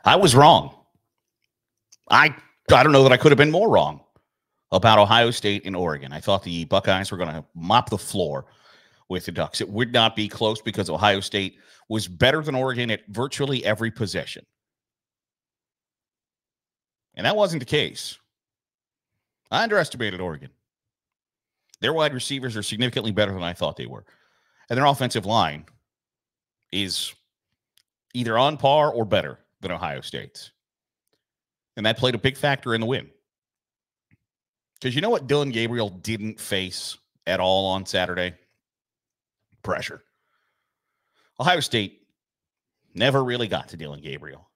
I was wrong. I don't know that I could have been more wrong about Ohio State and Oregon. I thought the Buckeyes were going to mop the floor with the Ducks. It would not be close because Ohio State was better than Oregon at virtually every possession. And that wasn't the case. I underestimated Oregon. Their wide receivers are significantly better than I thought they were. And their offensive line is either on par or better than Ohio State's. And that played a big factor in the win. Because you know what Dillon Gabriel didn't face at all on Saturday? Pressure. Ohio State never really got to Dillon Gabriel.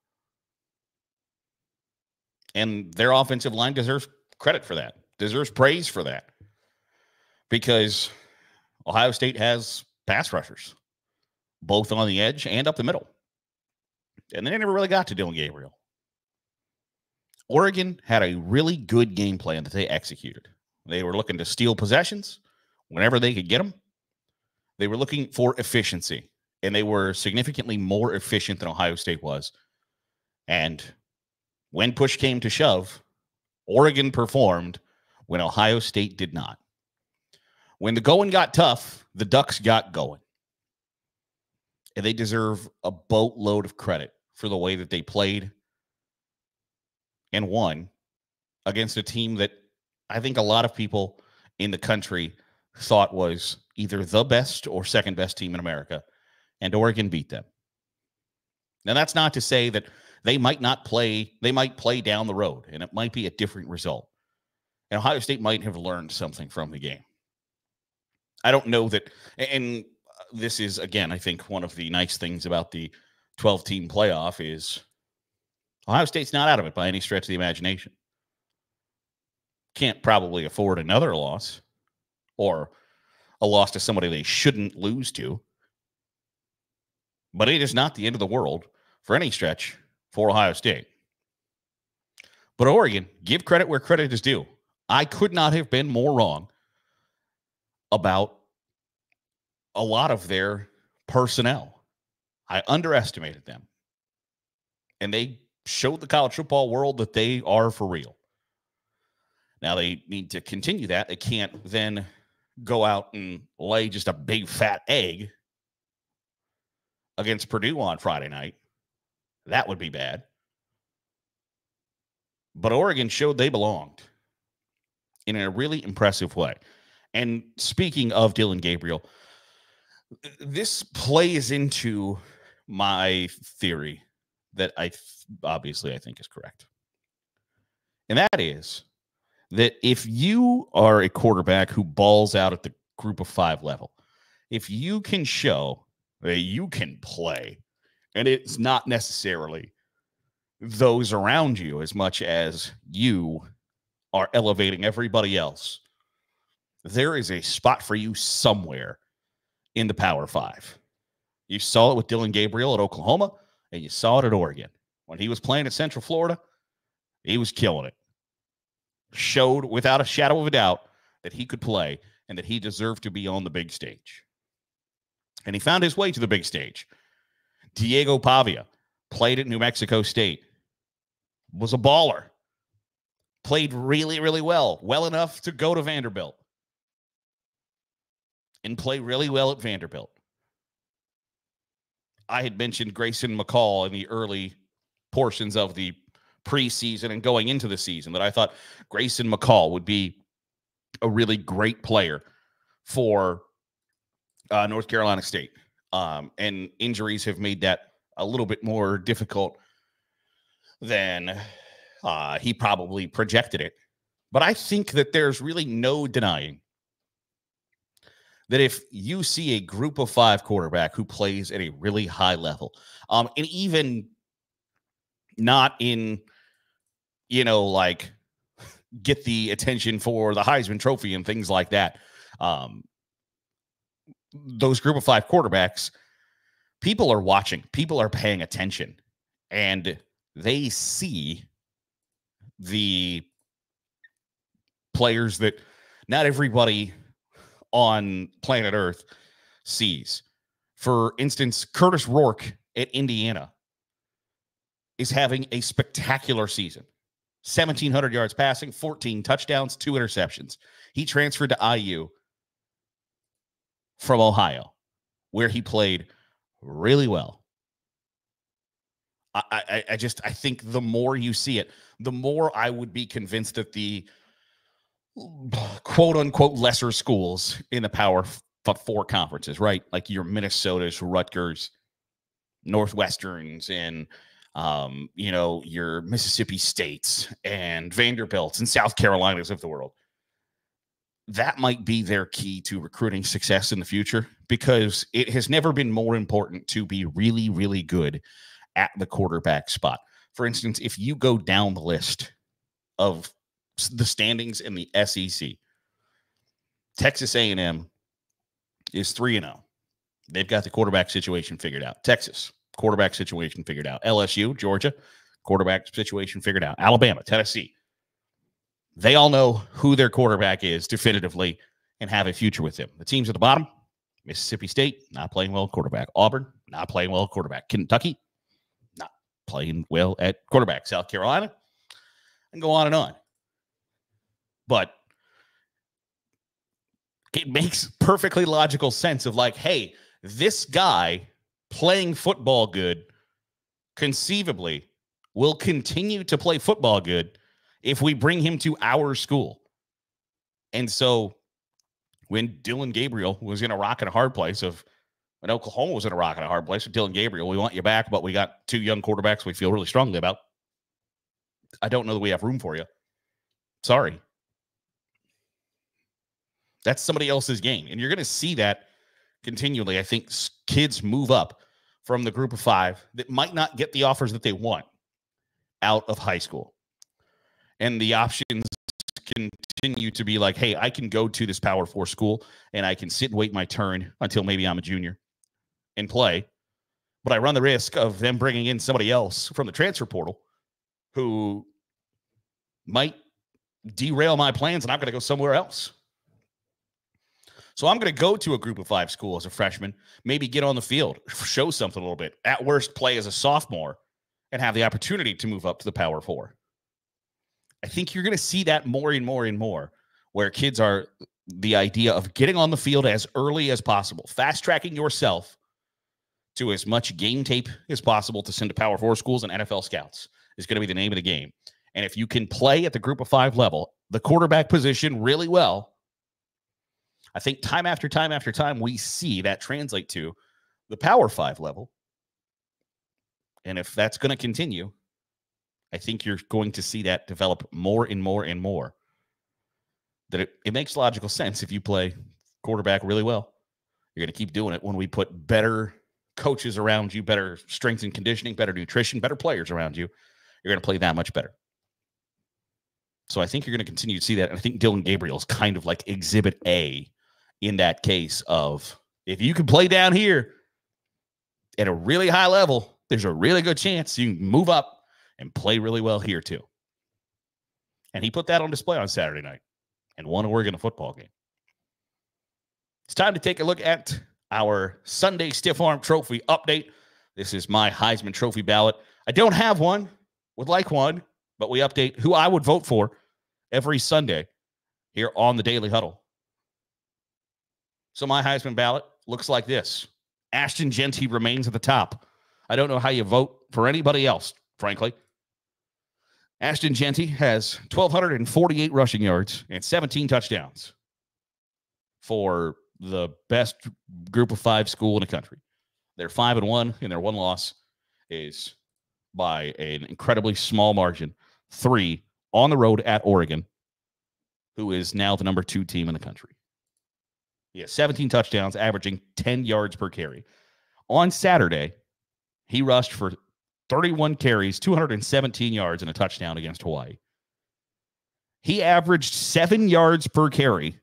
And their offensive line deserves credit for that, deserves praise for that. Because Ohio State has pass rushers, both on the edge and up the middle. And they never really got to Dillon Gabriel. Oregon had a really good game plan that they executed. They were looking to steal possessions whenever they could get them. They were looking for efficiency, and they were significantly more efficient than Ohio State was. And when push came to shove, Oregon performed when Ohio State did not. When the going got tough, the Ducks got going. And they deserve a boatload of credit for the way that they played and won against a team that I think a lot of people in the country thought was either the best or second best team in America, and Oregon beat them. Now, that's not to say that they might not play, they might play down the road, and it might be a different result. And Ohio State might have learned something from the game. I don't know that, and this is, again, I think one of the nice things about the 12-team playoff is Ohio State's not out of it by any stretch of the imagination. Can't probably afford another loss or a loss to somebody they shouldn't lose to. But it is not the end of the world for any stretch for Ohio State. But Oregon, give credit where credit is due. I could not have been more wrong about a lot of their personnel. I underestimated them. And they showed the college football world that they are for real. Now they need to continue that. They can't then go out and lay just a big fat egg against Purdue on Friday night. That would be bad. But Oregon showed they belonged in a really impressive way. And speaking of Dillon Gabriel, this plays into my theory that I think is correct. And that is that if you are a quarterback who balls out at the group of 5 level, if you can show that you can play, and it's not necessarily those around you as much as you are elevating everybody else, there is a spot for you somewhere in the Power 5. You saw it with Dillon Gabriel at Oklahoma, and you saw it at Oregon. When he was playing at Central Florida, he was killing it. Showed without a shadow of a doubt that he could play and that he deserved to be on the big stage. And he found his way to the big stage. Diego Pavia played at New Mexico State, was a baller, played really, really well enough to go to Vanderbilt and play really well at Vanderbilt. I had mentioned Grayson McCall in the early portions of the preseason and going into the season that I thought Grayson McCall would be a really great player for North Carolina State. And injuries have made that a little bit more difficult than he probably projected it. But I think that there's really no denying that if you see a group of 5 quarterback who plays at a really high level, and even not in, like get the attention for the Heisman Trophy and things like that, those group of 5 quarterbacks, people are watching, people are paying attention, and they see the players that not everybody on planet Earth sees. For instance, Curtis Rourke at Indiana is having a spectacular season. 1,700 yards passing, 14 touchdowns, 2 interceptions. He transferred to IU from Ohio, where he played really well. I think the more you see it, the more I would be convinced that the quote unquote lesser schools in the Power 4 conferences, right? Like your Minnesotas, Rutgers, Northwesterns, and your Mississippi States and Vanderbilts and South Carolinas of the world. That might be their key to recruiting success in the future, because it has never been more important to be really, really good at the quarterback spot. For instance, if you go down the list of the standings in the SEC, Texas A&M is 3-0. They've got the quarterback situation figured out. Texas, quarterback situation figured out. LSU, Georgia, quarterback situation figured out. Alabama, Tennessee. They all know who their quarterback is definitively and have a future with him. The teams at the bottom, Mississippi State, not playing well at quarterback. Auburn, not playing well at quarterback. Kentucky, not playing well at quarterback. South Carolina, and go on and on. But it makes perfectly logical sense of like, hey, this guy playing football good conceivably will continue to play football good if we bring him to our school. And so when Dillon Gabriel was in a rock and a hard place, when Oklahoma was in a rock and a hard place with Dillon Gabriel, we want you back, but we got 2 young quarterbacks we feel really strongly about. I don't know that we have room for you. Sorry. That's somebody else's game. And you're going to see that continually. I think kids move up from the group of 5 that might not get the offers that they want out of high school. And the options continue to be like, hey, I can go to this Power 4 school and I can sit and wait my turn until maybe I'm a junior and play. But I run the risk of them bringing in somebody else from the transfer portal who might derail my plans and I'm going to go somewhere else. So I'm going to go to a group of 5 school as a freshman, maybe get on the field, show something a little bit. At worst, play as a sophomore and have the opportunity to move up to the Power 4. I think you're going to see that more and more and more, where kids are the idea of getting on the field as early as possible, fast-tracking yourself to as much game tape as possible to send to Power 4 schools and NFL scouts is going to be the name of the game. And if you can play at the group of 5 level, the quarterback position really well, I think time after time after time, we see that translate to the Power 5 level. And if that's going to continue, I think you're going to see that develop more and more and more. That it makes logical sense if you play quarterback really well. You're going to keep doing it when we put better coaches around you, better strength and conditioning, better nutrition, better players around you. You're going to play that much better. So I think you're going to continue to see that. And I think Dillon Gabriel is kind of like exhibit A in that case of, if you can play down here at a really high level, there's a really good chance you can move up and play really well here too. And he put that on display on Saturday night and won Oregon a football game. It's time to take a look at our Sunday Stiff Arm Trophy update. This is my Heisman Trophy ballot. I don't have one, would like one, but we update who I would vote for every Sunday here on the Daily Huddle. So my Heisman ballot looks like this. Ashton Jeanty remains at the top. I don't know how you vote for anybody else, frankly. Ashton Jeanty has 1,248 rushing yards and 17 touchdowns for the best group of 5 school in the country. They're 5-1, and their one loss is by an incredibly small margin, 3 on the road at Oregon, who is now the number 2 team in the country. He has 17 touchdowns, averaging 10 yards per carry. On Saturday, he rushed for 31 carries, 217 yards, and a touchdown against Hawaii. He averaged 7 yards per carry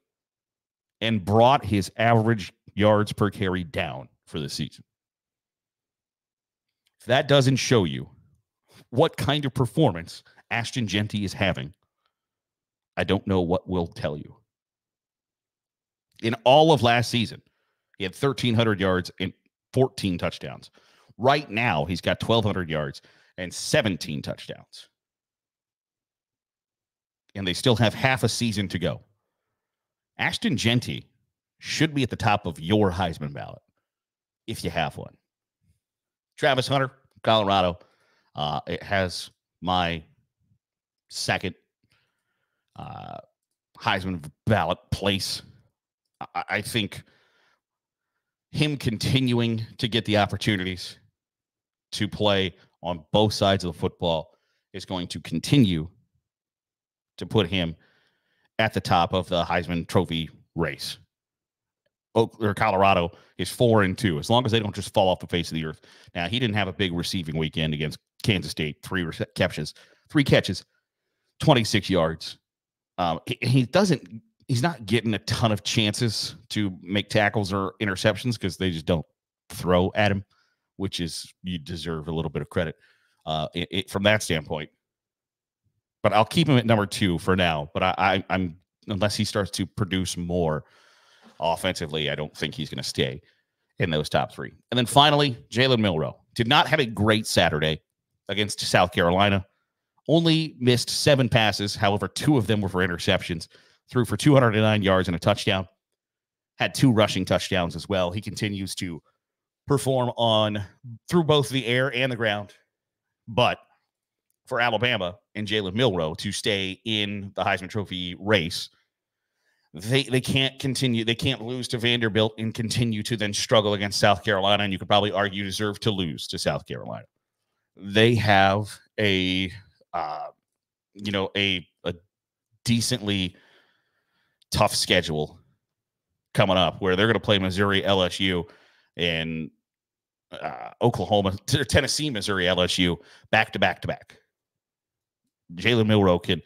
and brought his average yards per carry down for the season. If that doesn't show you what kind of performance Ashton Jeanty is having, I don't know what will tell you. In all of last season, he had 1,300 yards and 14 touchdowns. Right now, he's got 1,200 yards and 17 touchdowns. And they still have half a season to go. Ashton Genty should be at the top of your Heisman ballot if you have one. Travis Hunter, Colorado, it has my second Heisman ballot place. I think him continuing to get the opportunities to play on both sides of the football is going to continue to put him at the top of the Heisman Trophy race. Colorado is 4-2, as long as they don't just fall off the face of the earth. Now, he didn't have a big receiving weekend against Kansas State. Three catches, 26 yards. He's not getting a ton of chances to make tackles or interceptions because they just don't throw at him, which is, you deserve a little bit of credit from that standpoint. But I'll keep him at number 2 for now. But I'm unless he starts to produce more offensively, I don't think he's going to stay in those top 3. And then finally, Jalen Milroe did not have a great Saturday against South Carolina. Only missed 7 passes. However, 2 of them were for interceptions. Threw for 209 yards and a touchdown. Had 2 rushing touchdowns as well. He continues to perform through both the air and the ground. But for Alabama and Jalen Milroe to stay in the Heisman Trophy race, they can't continue. They can't lose to Vanderbilt and continue to then struggle against South Carolina. And you could probably argue deserve to lose to South Carolina. They have a decently tough schedule coming up where they're going to play Missouri, LSU, and Oklahoma, Tennessee, Missouri, LSU back to back to back. Jalen Milroe can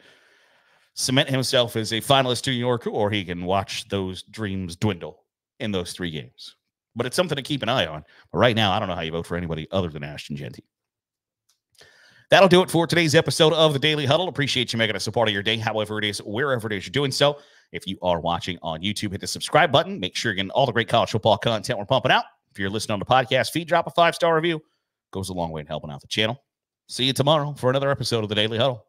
cement himself as a finalist to New York, or he can watch those dreams dwindle in those 3 games. But it's something to keep an eye on. But right now, I don't know how you vote for anybody other than Ashton Genty. That'll do it for today's episode of the Daily Huddle. Appreciate you making us a part of your day, however it is, wherever it is you're doing so. If you are watching on YouTube, hit the subscribe button. Make sure you're getting all the great college football content we're pumping out. If you're listening on the podcast feed, drop a 5-star review. Goes a long way in helping out the channel. See you tomorrow for another episode of the Daily Huddle.